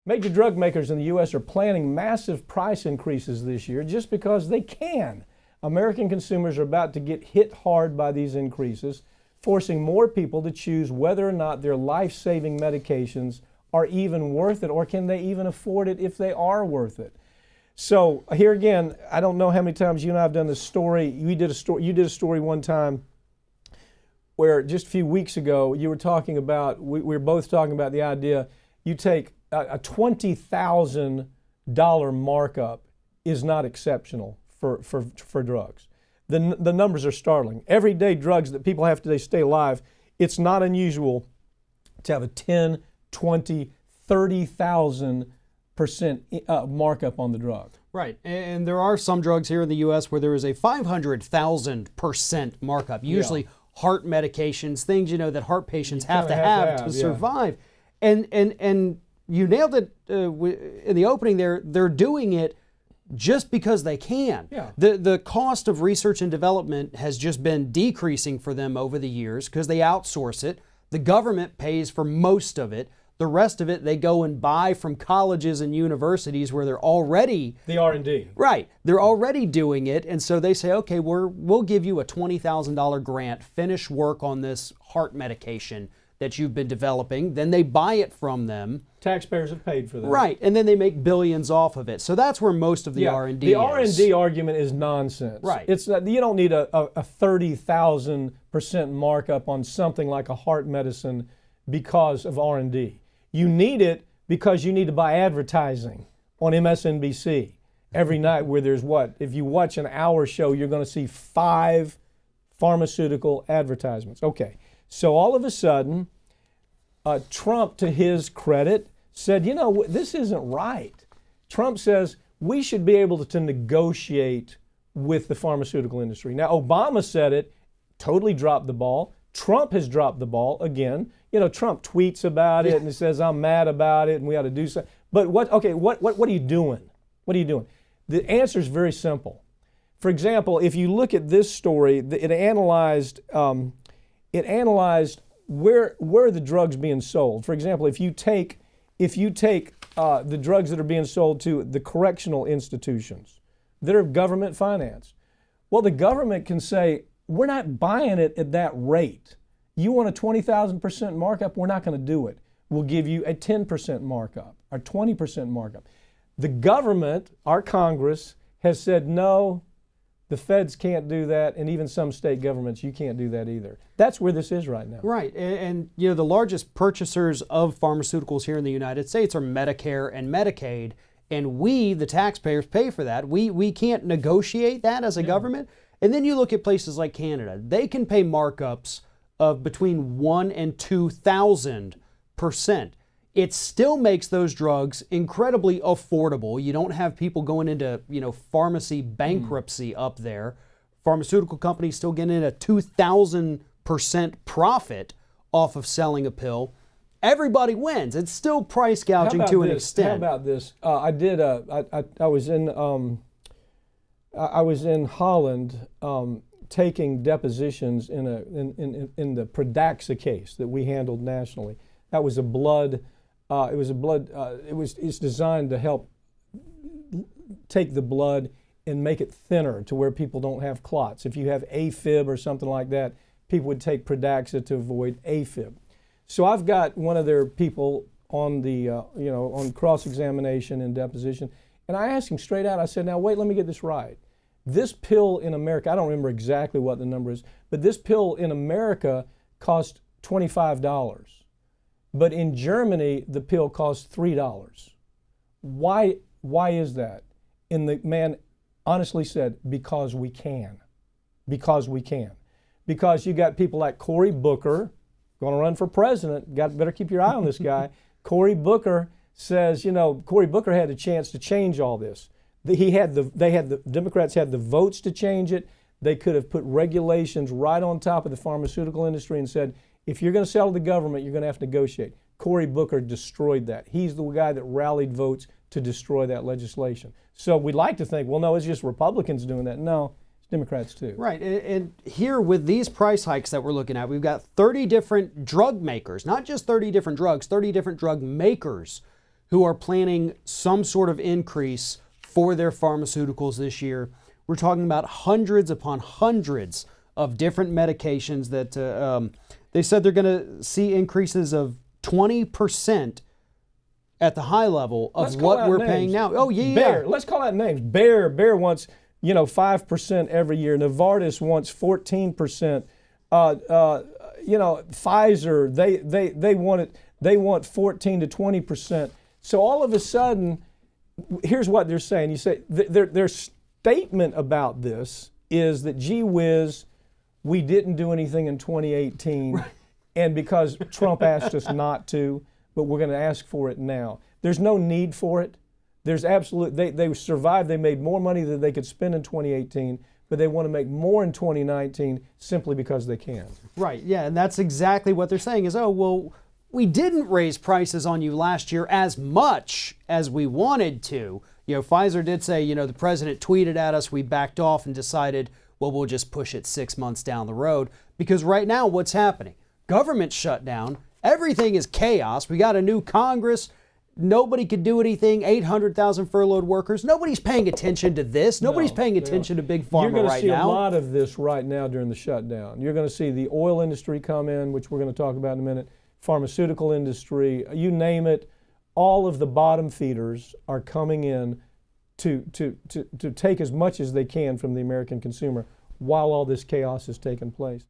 Major drug makers in the U.S. are planning massive price increases this year just because they can. American consumers are about to get hit hard by these increases, forcing more people to choose whether or not their life-saving medications are even worth it, or can they even afford it if they are worth it. So here again, I don't know how many times you and I have done this story. You did a story one time where just a few weeks ago you were talking about, we were both talking about the idea you take a $20,000 markup is not exceptional for drugs. The numbers are startling. Everyday drugs that people have to stay alive, it's not unusual to have a 10, 20, 30,000% markup on the drug. Right, and there are some drugs here in the U.S. where there is a 500,000% markup, usually heart medications, things that heart patients have to have to survive. And you nailed it in the opening there. They're doing it just because they can. Yeah. The cost of research and development has just been decreasing for them over the years because they outsource it. The government pays for most of it. The rest of it they go and buy from colleges and universities where they're already... The R&D. Right. They're already doing it, and so they say, okay, we'll give you a $20,000 grant, finish work on this heart medication that you've been developing. Then they buy it from them. Taxpayers have paid for that. Right, and then they make billions off of it. So that's where most of the R&D is. The R&D argument is nonsense. Right. It's you don't need a 30,000% markup on something like a heart medicine because of R&D. You need it because you need to buy advertising on MSNBC every night where there's if you watch an hour show, you're going to see 5 pharmaceutical advertisements. Okay, so all of a sudden, Trump, to his credit, said, this isn't right. Trump says we should be able to negotiate with the pharmaceutical industry. Now, Obama said it, totally dropped the ball. Trump has dropped the ball again. Trump tweets about it and he says, I'm mad about it and we ought to do something. But what are you doing? What are you doing? The answer is very simple. For example, if you look at this story, it analyzed where are the drugs being sold. For example, if you take the drugs that are being sold to the correctional institutions that are government financed, well, the government can say, we're not buying it at that rate. You want a 20,000% markup? We're not going to do it. We'll give you a 10% markup or 20% markup. The government, our Congress, has said, no, the feds can't do that, and even some state governments, you can't do that either. That's where this is right now. Right, and the largest purchasers of pharmaceuticals here in the United States are Medicare and Medicaid, and we, the taxpayers, pay for that. We can't negotiate that as a government. And then you look at places like Canada. They can pay markups of between 1,000 and 2,000%. It still makes those drugs incredibly affordable. You don't have people going into, pharmacy bankruptcy up there. Pharmaceutical companies still getting a 2,000% profit off of selling a pill. Everybody wins. It's still price gouging to an extent. How about this? I was in Holland taking depositions in the Pradaxa case that we handled nationally. That was it's designed to help take the blood and make it thinner to where people don't have clots. If you have AFib or something like that, people would take Pradaxa to avoid AFib. So I've got one of their people on the on cross-examination and deposition, and I asked him straight out. I said, "Now wait, let me get this right. This pill in America, I don't remember exactly what the number is, but this pill in America cost $25. But in Germany, the pill costs $3. Why is that?" And the man honestly said, because we can. Because we can. Because you got people like Cory Booker, going to run for president, better keep your eye on this guy. Cory Booker says, Cory Booker had a chance to change all this. The Democrats had the votes to change it. They could have put regulations right on top of the pharmaceutical industry and said, if you're going to sell to the government, you're going to have to negotiate. Cory Booker destroyed that. He's the guy that rallied votes to destroy that legislation. So we'd like to think, well, no, it's just Republicans doing that. No, it's Democrats too. Right, and here with these price hikes that we're looking at, we've got 30 different drug makers, not just 30 different drugs, 30 different drug makers who are planning some sort of increase for their pharmaceuticals this year. We're talking about hundreds upon hundreds of different medications that they said they're going to see increases of 20% at the high level of what we're paying now. Oh, yeah. Bayer, let's call out names. Bayer wants 5% every year. Novartis wants 14%. Pfizer, they want 14 to 20%. So all of a sudden, here's what they're saying. You say their statement about this is that, gee whiz, we didn't do anything in 2018, right, and because Trump asked us not to, but we're going to ask for it now. There's no need for it. There's they survived. They made more money than they could spend in 2018, but they want to make more in 2019 simply because they can. Right, yeah, and that's exactly what they're saying is, oh, well, we didn't raise prices on you last year as much as we wanted to. Pfizer did say, the president tweeted at us, we backed off and decided, well, we'll just push it 6 months down the road. Because right now, what's happening? Government shut down. Everything is chaos. We got a new Congress. Nobody could do anything. 800,000 furloughed workers. Nobody's paying attention to this. Nobody's paying attention to Big Pharma right now. You're going to see a lot of this right now during the shutdown. You're going to see the oil industry come in, which we're going to talk about in a minute, pharmaceutical industry, you name it. All of the bottom feeders are coming in to take as much as they can from the American consumer while all this chaos is taking place.